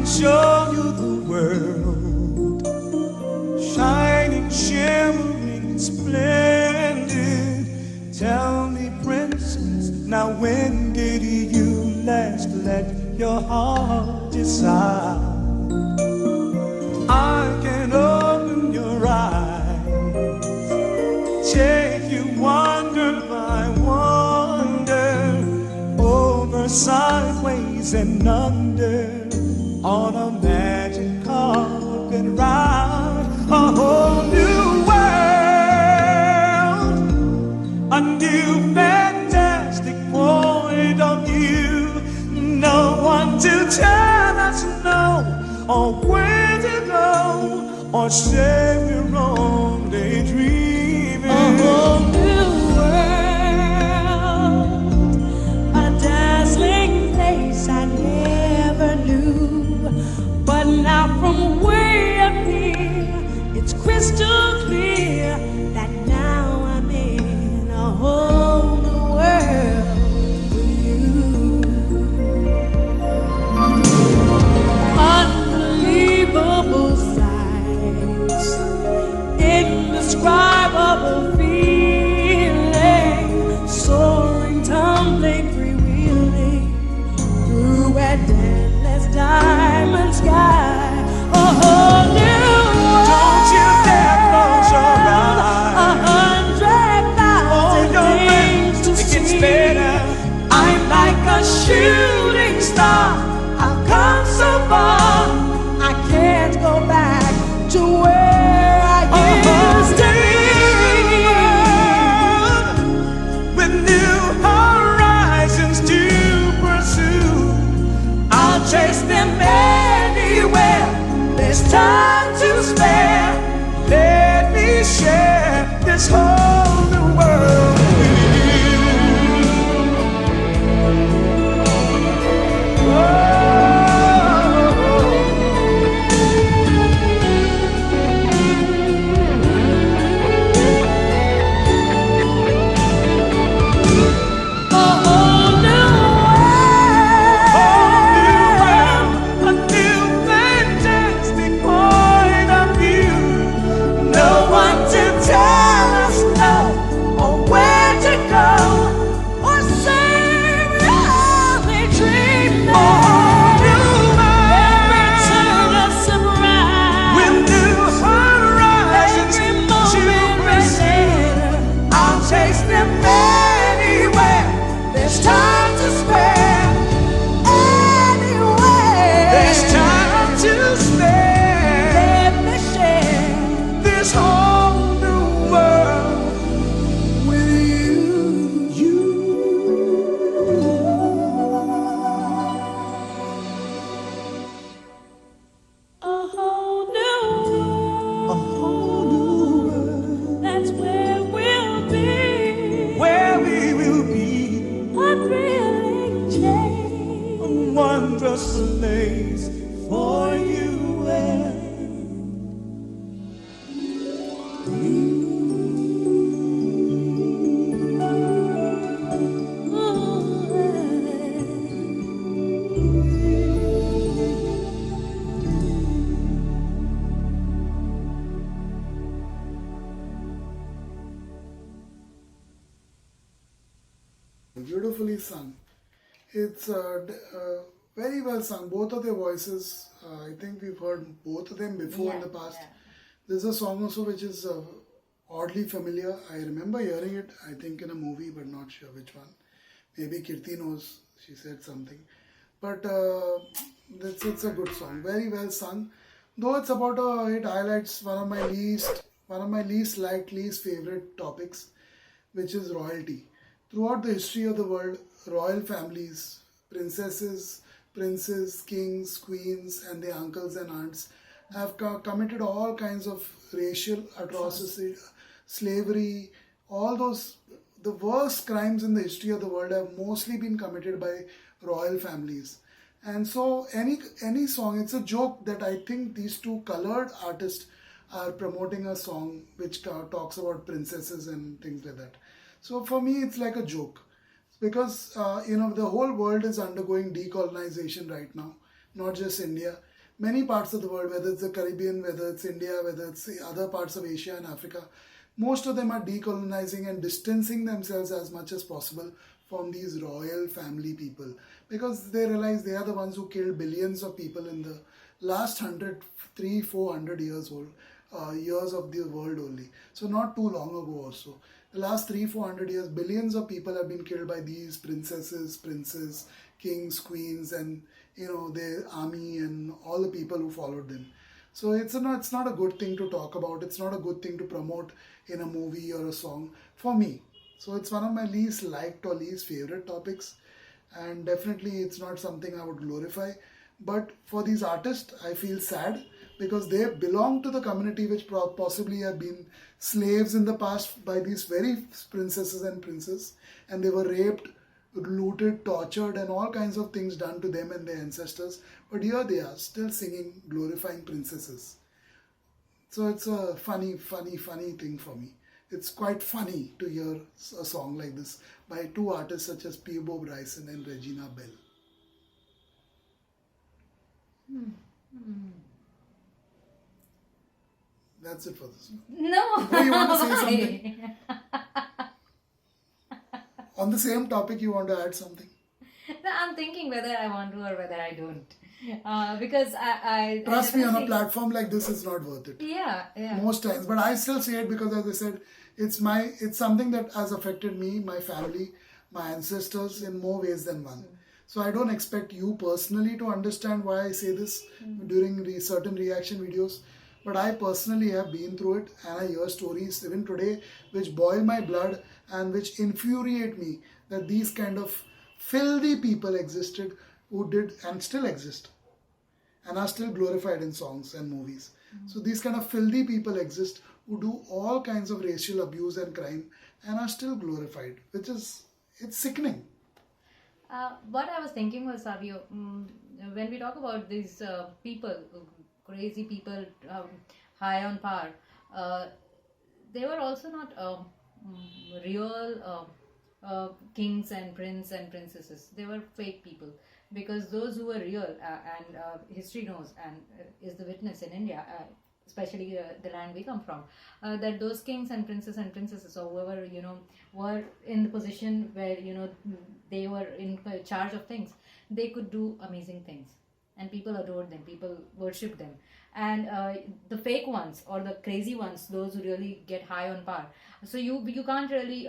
show you the world, shining, shimmering, splendid. Tell me, princess, now when did you last let your heart decide? I can open your eyes, take you wonder by wonder, over, sideways, and under, on a magic carpet ride. A whole new world, a new fantastic point of view. No one to tell us no, or where to go, or say we're only dreaming. A whole new world, a dazzling place I never knew. But now from way up here, it's crystal clear that now I'm in a whole new world with you. Unbelievable sights, indescribable feeling, soaring, tumbling, freewheeling through a endless diamond sky. A whole new world. Don't you dare close your eyes. 100,000 things to it gets see. better. I'm like a shooting star. I've come so far. I can't go back to where I used to be. With new horizons to pursue, I'll chase them anywhere. There's time to spare. let me share this whole new world with you. A whole new world. A new fantastic point of view. No one to tell us no, or where to go, or say we're only dreaming. Every turn a surprise, With new horizons every to moment pursue, ready. I'll chase them anywhere. There's time to spare. Anywhere. there's time to spare. Let me share This whole new world with you. a whole new A whole new world That's where we'll be. where we will be. A thrilling change. A wondrous place for you and Beautifully sung. It's very well sung. Both of their voices, I think we've heard both of them before in the past. There's a song also which is oddly familiar. I remember hearing it, I think in a movie, but not sure which one. Maybe Kirti knows, she said something. But it's a good song, very well sung. Though it's about it highlights one of my least liked, least favorite topics, which is royalty. Throughout the history of the world, royal families, princesses, princes, kings, queens, and their uncles and aunts have committed all kinds of racial atrocity, slavery, all those, the worst crimes in the history of the world have mostly been committed by royal families. And so any song, it's a joke that I think these two colored artists are promoting a song which talks about princesses and things like that. So for me, it's like a joke because the whole world is undergoing decolonization right now, not just India. many parts of the world, whether it's the Caribbean, whether it's India, whether it's the other parts of Asia and Africa, most of them are decolonizing and distancing themselves as much as possible from these royal family people, because they realize they are the ones who killed billions of people in the last 400 years old. Years of the world only. So not too long ago also. The last 400 years, billions of people have been killed by these princesses, princes, kings, queens, and their army and all the people who followed them. So it's not a good thing to talk about. It's not a good thing to promote in a movie or a song for me. So it's one of my least liked or least favorite topics, and definitely it's not something I would glorify. But for these artists, I feel sad, because they belong to the community which possibly have been slaves in the past by these very princesses and princes, and they were raped, looted, tortured, and all kinds of things done to them and their ancestors. But here they are, still singing, glorifying princesses. So it's a funny thing for me. It's quite funny to hear a song like this by two artists such as PEABO, BRYSON and Regina Belle. That's it for this one. No. Do you want to say something? On the same topic, you want to add something? No, I'm thinking whether I want to or whether I don't. Because I Trust me, on a platform like this, it's not worth it. Yeah. Most times. But I still say it because, as I said, it's something that has affected me, my family, my ancestors in more ways than one. So I don't expect you personally to understand why I say this during certain reaction videos. But I personally have been through it, and I hear stories even today which boil my blood and which infuriate me, that these kind of filthy people existed who did and still exist and are still glorified in songs and movies. So these kind of filthy people exist who do all kinds of racial abuse and crime and are still glorified, it's sickening. What I was thinking was, Savio, when we talk about these people, crazy people, high on power, they were also not real kings and princes and princesses. They were fake people, because those who were real, and history knows and is the witness in India, especially the land we come from, that those kings and princesses or whoever were in the position where they were in charge of things, they could do amazing things, and people adored them, people worshipped them. And the fake ones or the crazy ones, those who really get high on power, so you can't really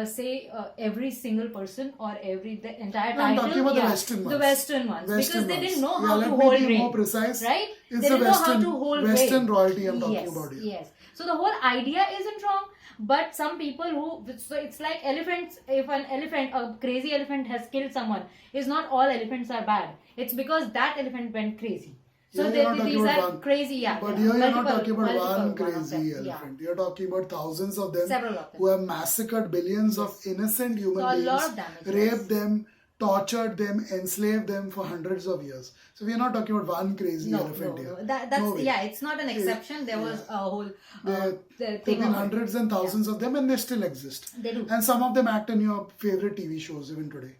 say every single person or the entire title. I'm talking about the Western ones, because they didn't know how to let hold me be reign, more precise. right? It's they didn't know how to hold Western reign. royalty I'm talking about here. Yes. So the whole idea isn't wrong, but some people so it's like elephants. If a crazy elephant has killed someone, it's not all elephants are bad. It's because that elephant went crazy. So these are crazy, yeah. But here you're not talking about one multiple crazy elephant. You're talking about thousands of them, several of them, who have massacred billions of innocent human beings, a lot of damage, raped them, tortured them, enslaved them for hundreds of years. So we're not talking about one crazy elephant here. It's not an exception. There was a whole there have been hundreds and thousands of them, and they still exist. They do. And some of them act in your favorite TV shows even today.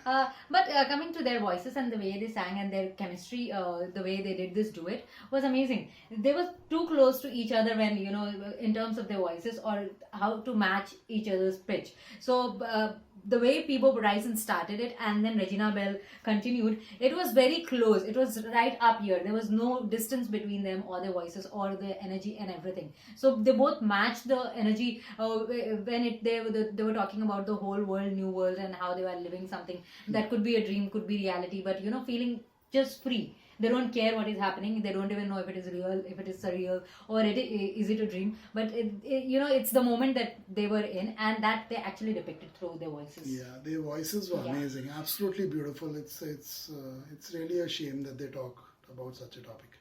But coming to their voices and the way they sang and their chemistry, the way they did this duet was amazing. They were too close to each other when, in terms of their voices or how to match each other's pitch. So the way PEABO BRYSON started it and then Regina Belle continued, it was very close. It was right up here. There was no distance between them or their voices or the energy and everything. So they both matched the energy when they were talking about the whole world, new world, and how they were living something that could be a dream, could be reality, but feeling just free. They don't care what is happening. They don't even know if it is real, if it is surreal, or is it a dream. But it's the moment that they were in, and that they actually depicted through their voices. Yeah, their voices were amazing, absolutely beautiful. It's really a shame that they talk about such a topic.